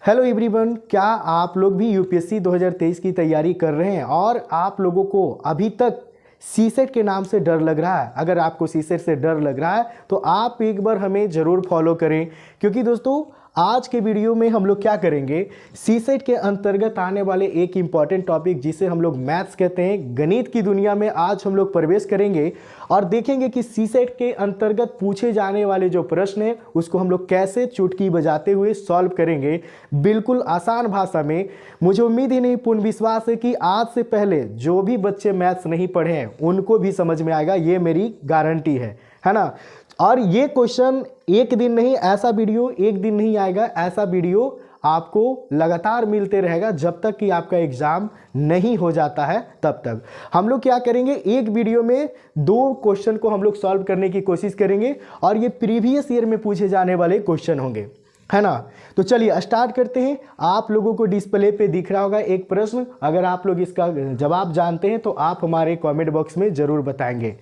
Hello everyone, क्या आप लोग भी यूपीएससी 2023 की तैयारी कर रहे हैं और आप लोगों को अभी तक सीसेट के नाम से डर लग रहा है? अगर आपको सीसेट से डर लग रहा है तो आप एक बार हमें ज़रूर फॉलो करें, क्योंकि दोस्तों आज के वीडियो में हम लोग क्या करेंगे, सीसेट के अंतर्गत आने वाले एक इम्पॉर्टेंट टॉपिक जिसे हम लोग मैथ्स कहते हैं, गणित की दुनिया में आज हम लोग प्रवेश करेंगे और देखेंगे कि सीसेट के अंतर्गत पूछे जाने वाले जो प्रश्न है उसको हम लोग कैसे चुटकी बजाते हुए सॉल्व करेंगे, बिल्कुल आसान भाषा में। मुझे उम्मीद ही नहीं, पूर्ण विश्वास है कि आज से पहले जो भी बच्चे मैथ्स नहीं पढ़े हैं उनको भी समझ में आएगा, ये मेरी गारंटी है ना। और ये क्वेश्चन एक दिन नहीं, ऐसा वीडियो एक दिन नहीं आएगा, ऐसा वीडियो आपको लगातार मिलते रहेगा जब तक कि आपका एग्जाम नहीं हो जाता है। तब तक हम लोग क्या करेंगे, एक वीडियो में 2 क्वेश्चन को हम लोग सॉल्व करने की कोशिश करेंगे और ये प्रीवियस ईयर में पूछे जाने वाले क्वेश्चन होंगे, है ना। तो चलिए स्टार्ट करते हैं। आप लोगों को डिस्प्ले पे दिख रहा होगा एक प्रश्न, अगर आप लोग इसका जवाब जानते हैं तो आप हमारे कमेंट बॉक्स में ज़रूर बताएंगे।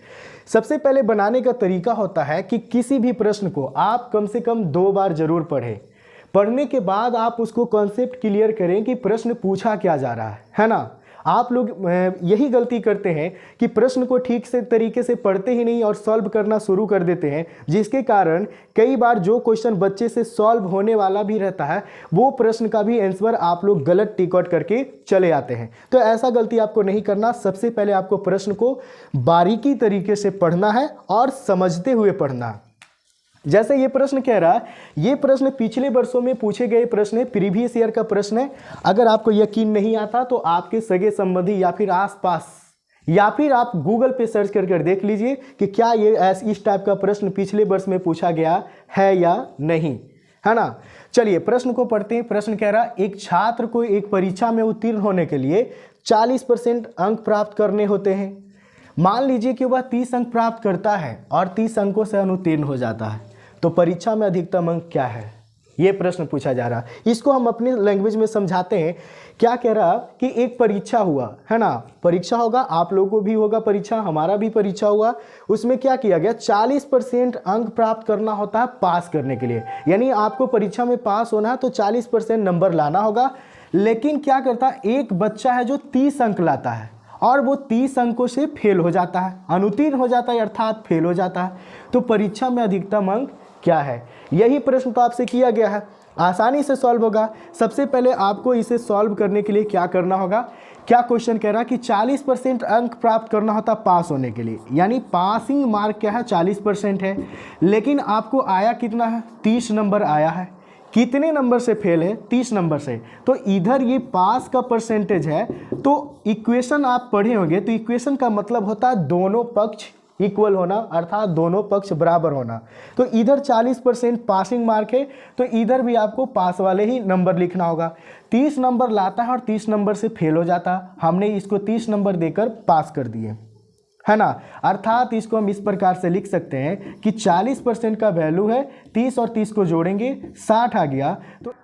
सबसे पहले बनाने का तरीका होता है कि किसी भी प्रश्न को आप कम से कम 2 बार जरूर पढ़ें। पढ़ने के बाद आप उसको कॉन्सेप्ट क्लियर करें कि प्रश्न पूछा क्या जा रहा है ना। आप लोग यही गलती करते हैं कि प्रश्न को ठीक से तरीके से पढ़ते ही नहीं और सॉल्व करना शुरू कर देते हैं, जिसके कारण कई बार जो क्वेश्चन बच्चे से सॉल्व होने वाला भी रहता है वो प्रश्न का भी आंसर आप लोग गलत टिक आउट करके चले आते हैं। तो ऐसा गलती आपको नहीं करना। सबसे पहले आपको प्रश्न को बारीकी तरीके से पढ़ना है और समझते हुए पढ़ना है। जैसे ये प्रश्न कह रहा है, ये प्रश्न पिछले वर्षों में पूछे गए प्रश्न है, प्रीवियस ईयर का प्रश्न है। अगर आपको यकीन नहीं आता तो आपके सगे संबंधी या फिर आसपास या फिर आप गूगल पे सर्च कर देख लीजिए कि क्या ये इस टाइप का प्रश्न पिछले वर्ष में पूछा गया है या नहीं, है ना। चलिए प्रश्न को पढ़ते हैं। प्रश्न कह रहा है, एक छात्र को एक परीक्षा में उत्तीर्ण होने के लिए 40% अंक प्राप्त करने होते हैं। मान लीजिए कि वह 30 अंक प्राप्त करता है और 30 अंकों से अनुत्तीर्ण हो जाता है, तो परीक्षा में अधिकतम अंक क्या है? ये प्रश्न पूछा जा रहा है। इसको हम अपनी लैंग्वेज में समझाते हैं। क्या कह रहा कि एक परीक्षा हुआ, है ना, परीक्षा होगा, आप लोगों को भी होगा परीक्षा, हमारा भी परीक्षा हुआ। उसमें क्या किया गया, 40% अंक प्राप्त करना होता है पास करने के लिए। यानी आपको परीक्षा में पास होना है तो 40% नंबर लाना होगा। लेकिन क्या करता है, एक बच्चा है जो 30 अंक लाता है और वो 30 अंकों से फेल हो जाता है, अनुत्तीर्ण हो जाता है, अर्थात फेल हो जाता है। तो परीक्षा में अधिकतम अंक क्या है? यही प्रश्न तो आपसे किया गया है, आसानी से सॉल्व होगा। सबसे पहले आपको इसे सॉल्व करने के लिए क्या करना होगा, क्या क्वेश्चन कह रहा है कि 40% अंक प्राप्त करना होता पास होने के लिए, यानी पासिंग मार्क क्या है, 40% है। लेकिन आपको आया कितना है, 30 नंबर आया है। कितने नंबर से फेल है, 30 नंबर से। तो इधर ये पास का परसेंटेज है। तो इक्वेशन आप पढ़े होंगे, तो इक्वेशन का मतलब होता है दोनों पक्ष इक्वल होना, अर्थात दोनों पक्ष बराबर होना। तो इधर 40% पासिंग मार्क है, तो इधर भी आपको पास वाले ही नंबर लिखना होगा। 30 नंबर लाता है और 30 नंबर से फेल हो जाता है, हमने इसको 30 नंबर देकर पास कर दिए, है ना। अर्थात इसको हम इस प्रकार से लिख सकते हैं कि 40% का वैल्यू है, 30 और 30 को जोड़ेंगे 60 आ गया।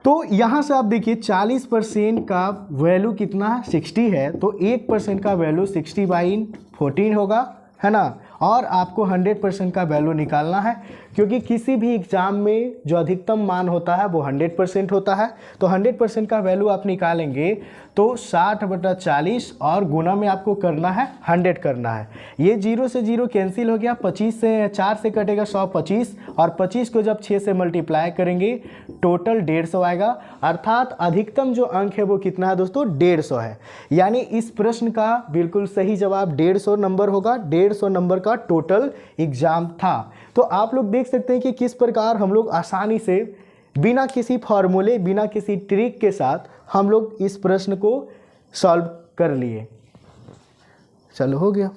तो यहाँ से आप देखिए 40% का वैल्यू कितना है, 60 है। तो 1% का वैल्यू 60/14 होगा, है ना। और आपको 100% का वैल्यू निकालना है, क्योंकि किसी भी एग्जाम में जो अधिकतम मान होता है वो 100% होता है। तो 100% का वैल्यू आप निकालेंगे तो 60/40 और गुना में आपको करना है 100 करना है। ये 0 से 0 कैंसिल हो गया, 25 से 4 से कटेगा 125 और 25 को जब 6 से मल्टीप्लाई करेंगे टोटल 150 आएगा। अर्थात अधिकतम जो अंक है वो कितना है दोस्तों, 150 है। यानी इस प्रश्न का बिल्कुल सही जवाब 150 नंबर होगा। 150 नंबर का टोटल एग्जाम था। तो आप लोग देख सकते हैं कि किस प्रकार हम लोग आसानी से बिना किसी फॉर्मूले, बिना किसी ट्रिक के साथ हम लोग इस प्रश्न को सॉल्व कर लिए। चलो हो गया।